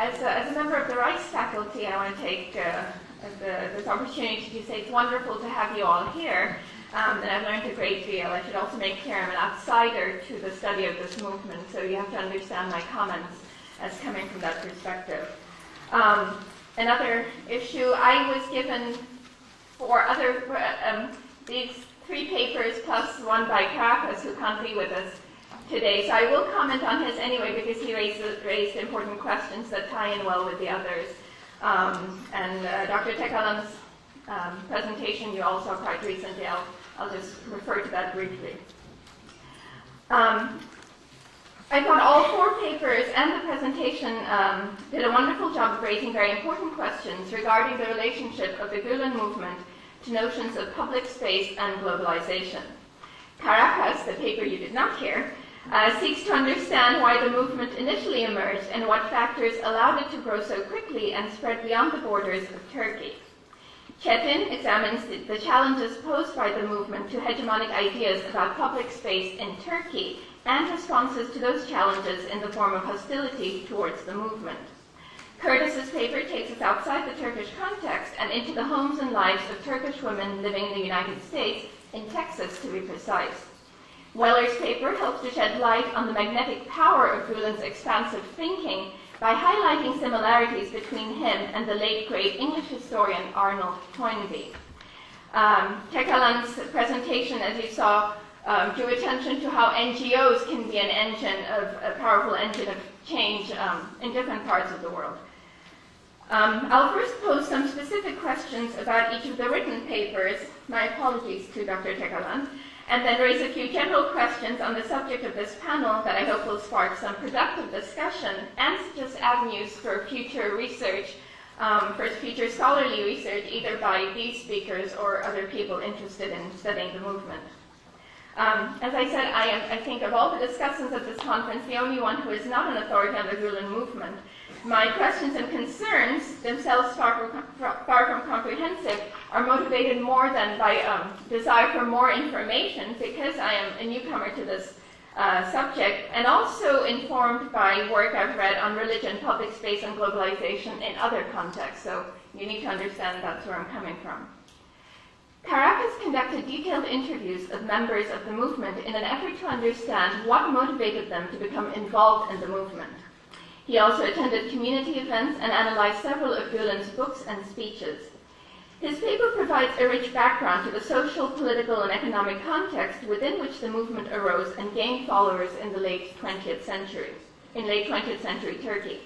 As a member of the rights faculty, I want to take this opportunity to say it's wonderful to have you all here, and I've learned a great deal. I should also make clear I'm an outsider to the study of this movement, so you have to understand my comments as coming from that perspective. Another issue, I was given these 3 papers plus one by Caracas, who can't be with us today. So I will comment on his anyway, because he raised important questions that tie in well with the others. Dr. Tekalan's presentation you all saw quite recently. I'll just refer to that briefly. I thought all 4 papers and the presentation did a wonderful job of raising very important questions regarding the relationship of the Gülen movement to notions of public space and globalization. Caracas, the paper you did not hear, seeks to understand why the movement initially emerged and what factors allowed it to grow so quickly and spread beyond the borders of Turkey. Çetin examines the challenges posed by the movement to hegemonic ideas about public space in Turkey and responses to those challenges in the form of hostility towards the movement. Curtis's paper takes us outside the Turkish context and into the homes and lives of Turkish women living in the United States, in Texas to be precise. Weller's paper helps to shed light on the magnetic power of Gülen's expansive thinking by highlighting similarities between him and the late great English historian Arnold Toynbee. Tekalan's presentation, as you saw, drew attention to how NGOs can be a powerful engine of change in different parts of the world. I'll first pose some specific questions about each of the written papers, my apologies to Dr. Tekalan, and then raise a few general questions on the subject of this panel that I hope will spark some productive discussion and suggest avenues for future research, for future scholarly research, either by these speakers or other people interested in studying the movement. As I said, I think of all the discussants at this conference, the only one who is not an authority on the Gülen movement. My questions and concerns, themselves far from comprehensive, are motivated more than by desire for more information, because I am a newcomer to this subject, and also informed by work I've read on religion, public space, and globalization in other contexts. So you need to understand that's where I'm coming from. Caracas conducted detailed interviews of members of the movement in an effort to understand what motivated them to become involved in the movement. He also attended community events and analyzed several of Gülen's books and speeches. His paper provides a rich background to the social, political, and economic context within which the movement arose and gained followers in the late 20th century Turkey.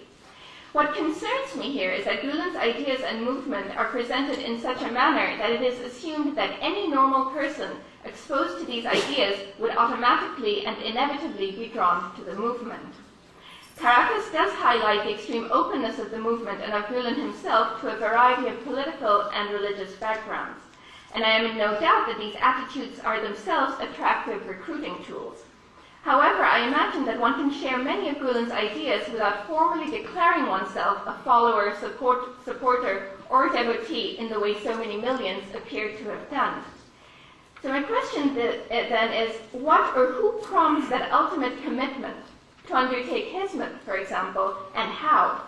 What concerns me here is that Gülen's ideas and movement are presented in such a manner that it is assumed that any normal person exposed to these ideas would automatically and inevitably be drawn to the movement. Caracas does highlight the extreme openness of the movement and of Gülen himself to a variety of political and religious backgrounds, and I am in no doubt that these attitudes are themselves attractive recruiting tools. However, I imagine that one can share many of Gülen's ideas without formally declaring oneself a follower, supporter, or devotee in the way so many millions appear to have done. So my question then is, what or who prompts that ultimate commitment to undertake Hizmet, for example, and how?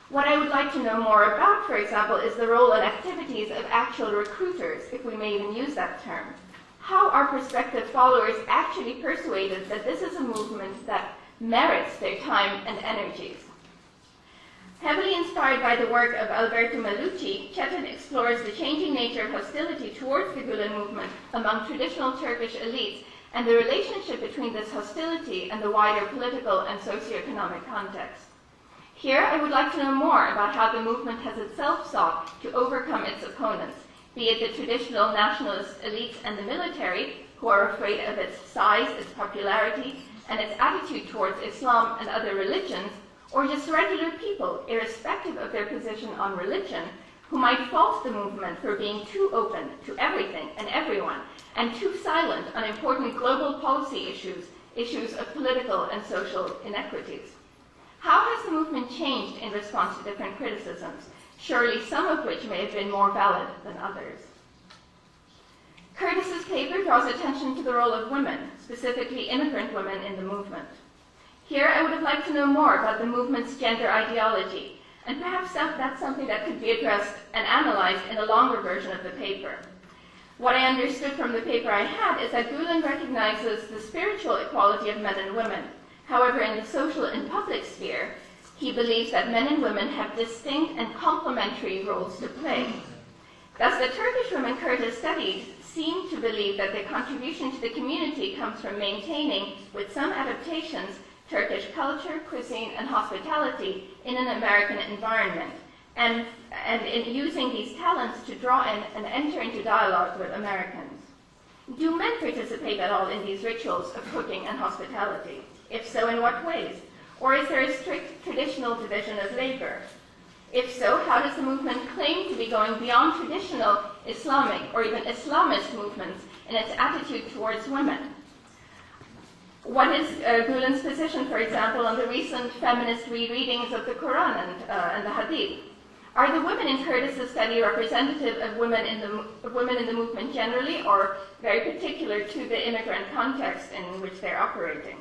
What I would like to know more about, for example, is the role and activities of actual recruiters, if we may even use that term. How are prospective followers actually persuaded that this is a movement that merits their time and energies? Heavily inspired by the work of Alberto Melucci, Çetin explores the changing nature of hostility towards the Gülen movement among traditional Turkish elites and the relationship between this hostility and the wider political and socioeconomic context. Here, I would like to know more about how the movement has itself sought to overcome its opponents, be it the traditional nationalist elites and the military, who are afraid of its size, its popularity, and its attitude towards Islam and other religions, or just regular people, irrespective of their position on religion, who might fault the movement for being too open to everything and everyone, and too silent on important global policy issues of political and social inequities. How has the movement changed in response to different criticisms, surely some of which may have been more valid than others? Curtis's paper draws attention to the role of women, specifically immigrant women in the movement. Here I would have liked to know more about the movement's gender ideology, And perhaps that's something that could be addressed and analyzed in a longer version of the paper. What I understood from the paper I had is that Gülen recognizes the spiritual equality of men and women. However, in the social and public sphere, he believes that men and women have distinct and complementary roles to play. Thus, the Turkish women Curtis studied seem to believe that their contribution to the community comes from maintaining, with some adaptations, Turkish culture, cuisine, and hospitality in an American environment, and in using these talents to draw in and enter into dialogue with Americans. Do men participate at all in these rituals of cooking and hospitality? If so, in what ways? Or is there a strict traditional division of labor? If so, how does the movement claim to be going beyond traditional Islamic or even Islamist movements in its attitude towards women? What is Gülen's position, for example, on the recent feminist rereadings of the Quran and the Hadith? Are the women in Curtis's study representative of women in the movement generally, or very particular to the immigrant context in which they're operating?